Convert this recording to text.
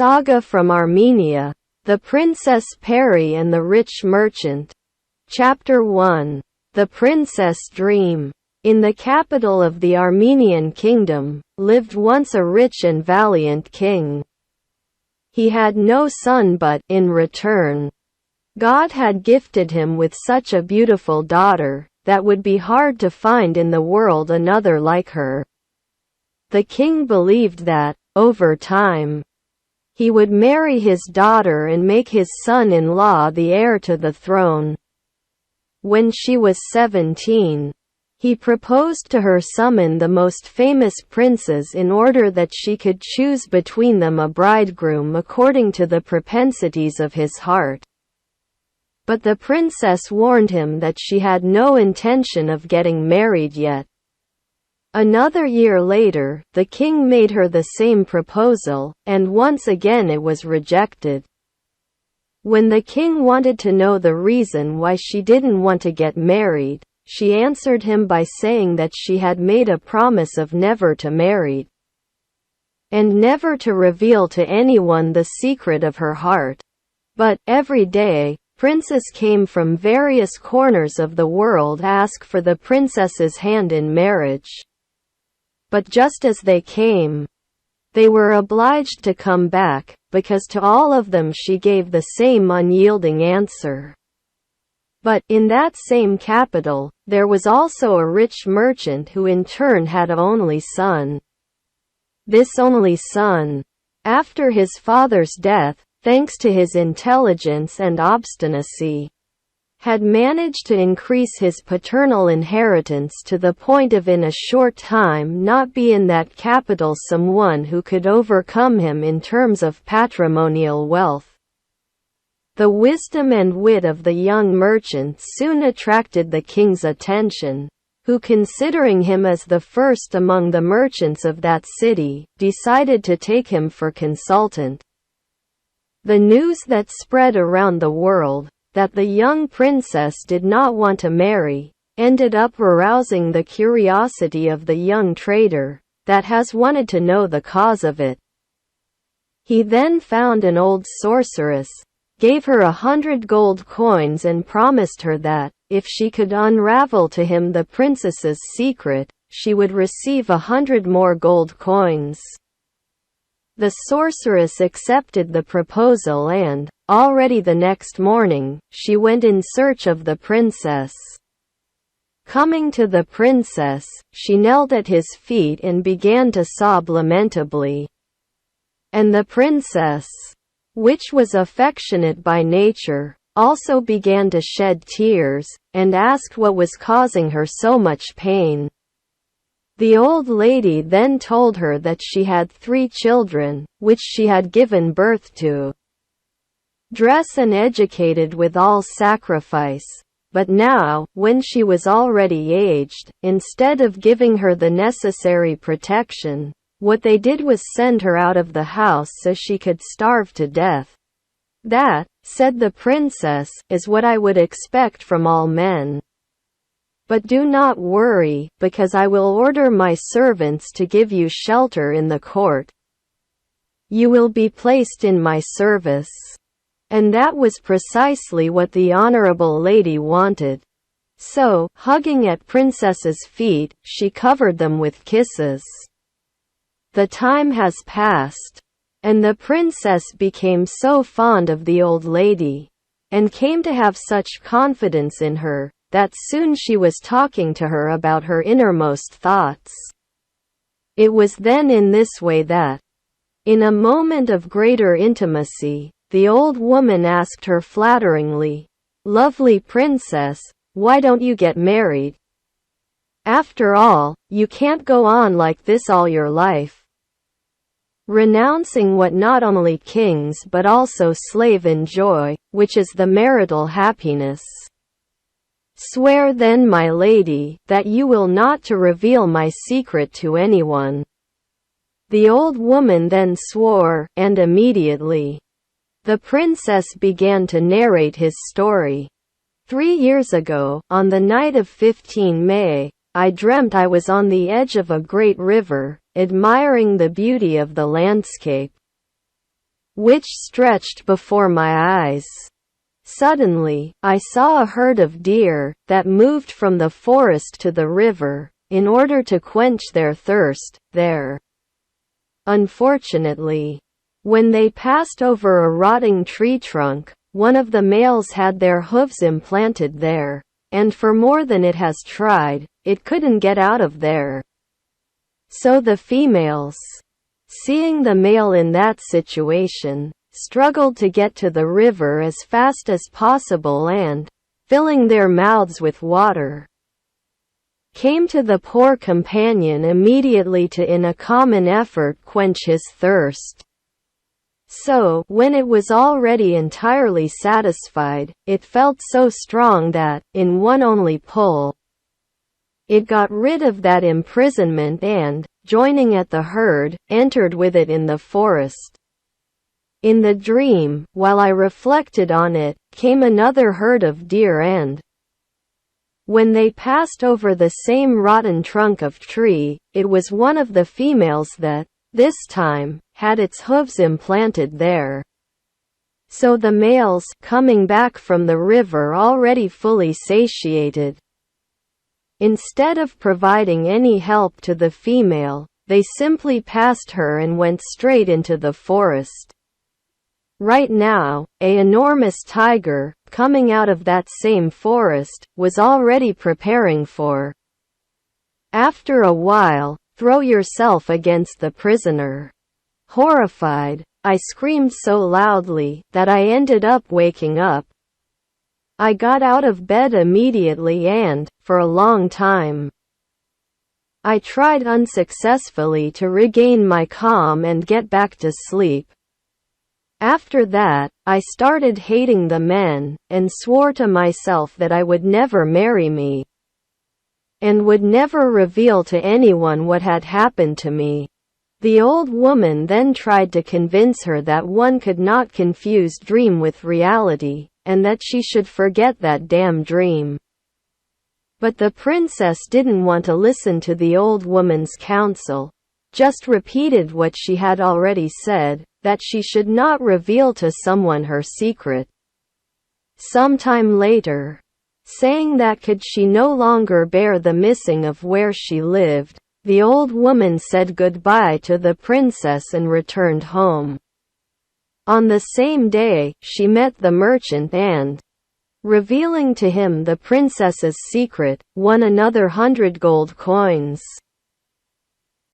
Saga from Armenia. The Princess Peri and the Rich Merchant. Chapter 1. The Princess Dream. In the capital of the Armenian kingdom, lived once a rich and valiant king. He had no son but, in return, God had gifted him with such a beautiful daughter, that would be hard to find in the world another like her. The king believed that, over time, he would marry his daughter and make his son-in-law the heir to the throne. When she was 17, he proposed to her summon the most famous princes in order that she could choose between them a bridegroom according to the propensities of his heart. But the princess warned him that she had no intention of getting married yet. Another year later, the king made her the same proposal, and once again it was rejected. When the king wanted to know the reason why she didn't want to get married, she answered him by saying that she had made a promise of never to marry, and never to reveal to anyone the secret of her heart. But, every day, princes came from various corners of the world to ask for the princess's hand in marriage. But just as they came, they were obliged to come back, because to all of them she gave the same unyielding answer. But, in that same capital, there was also a rich merchant who in turn had an only son. This only son, after his father's death, thanks to his intelligence and obstinacy, had managed to increase his paternal inheritance to the point of in a short time not be in that capital someone who could overcome him in terms of patrimonial wealth. The wisdom and wit of the young merchant soon attracted the king's attention, who, considering him as the first among the merchants of that city, decided to take him for consultant. The news that spread around the world, that the young princess did not want to marry, ended up arousing the curiosity of the young trader, that has wanted to know the cause of it. He then found an old sorceress, gave her 100 gold coins and promised her that, if she could unravel to him the princess's secret, she would receive 100 more gold coins. The sorceress accepted the proposal and, already the next morning, she went in search of the princess. Coming to the princess, she knelt at his feet and began to sob lamentably. And the princess, which was affectionate by nature, also began to shed tears, and asked what was causing her so much pain. The old lady then told her that she had 3 children, which she had given birth to, dressed and educated with all sacrifice. But now, when she was already aged, instead of giving her the necessary protection, what they did was send her out of the house so she could starve to death. That, said the princess, is what I would expect from all men. But do not worry, because I will order my servants to give you shelter in the court. You will be placed in my service. And that was precisely what the honorable lady wanted. So, hugging at princess's feet, she covered them with kisses. The time has passed, and the princess became so fond of the old lady, and came to have such confidence in her, that soon she was talking to her about her innermost thoughts. It was then in this way that, in a moment of greater intimacy, the old woman asked her flatteringly, "Lovely princess, why don't you get married? After all, you can't go on like this all your life, renouncing what not only kings but also slaves enjoy, which is the marital happiness. Swear then, my lady, that you will not to reveal my secret to anyone." The old woman then swore, and immediately, the princess began to narrate his story. 3 years ago, on the night of 15 May, I dreamt I was on the edge of a great river, admiring the beauty of the landscape. which stretched before my eyes. Suddenly, I saw a herd of deer that moved from the forest to the river in order to quench their thirst there. Unfortunately, when they passed over a rotting tree trunk, one of the males had their hooves implanted there, and for more than it has tried, it couldn't get out of there. So the females, seeing the male in that situation, struggled to get to the river as fast as possible and, filling their mouths with water, came to the poor companion immediately to in a common effort quench his thirst. So, when it was already entirely satisfied, it felt so strong that, in one only pull, it got rid of that imprisonment and, joining at the herd, entered with it in the forest. In the dream, while I reflected on it, came another herd of deer and, when they passed over the same rotten trunk of tree, it was one of the females that, this time, had its hooves implanted there. So the males, coming back from the river already fully satiated, instead of providing any help to the female, they simply passed her and went straight into the forest. Right now, an enormous tiger, coming out of that same forest, was already preparing for. After a while, throw yourself against the prisoner. Horrified, I screamed so loudly that I ended up waking up. I got out of bed immediately and, for a long time, I tried unsuccessfully to regain my calm and get back to sleep. After that, I started hating the men, and swore to myself that I would never marry me, and would never reveal to anyone what had happened to me. The old woman then tried to convince her that one could not confuse dream with reality, and that she should forget that damn dream. But the princess didn't want to listen to the old woman's counsel, just repeated what she had already said, that she should not reveal to someone her secret. Sometime later, saying that could she no longer bear the missing of where she lived, the old woman said goodbye to the princess and returned home. On the same day, she met the merchant and, revealing to him the princess's secret, won another 100 gold coins.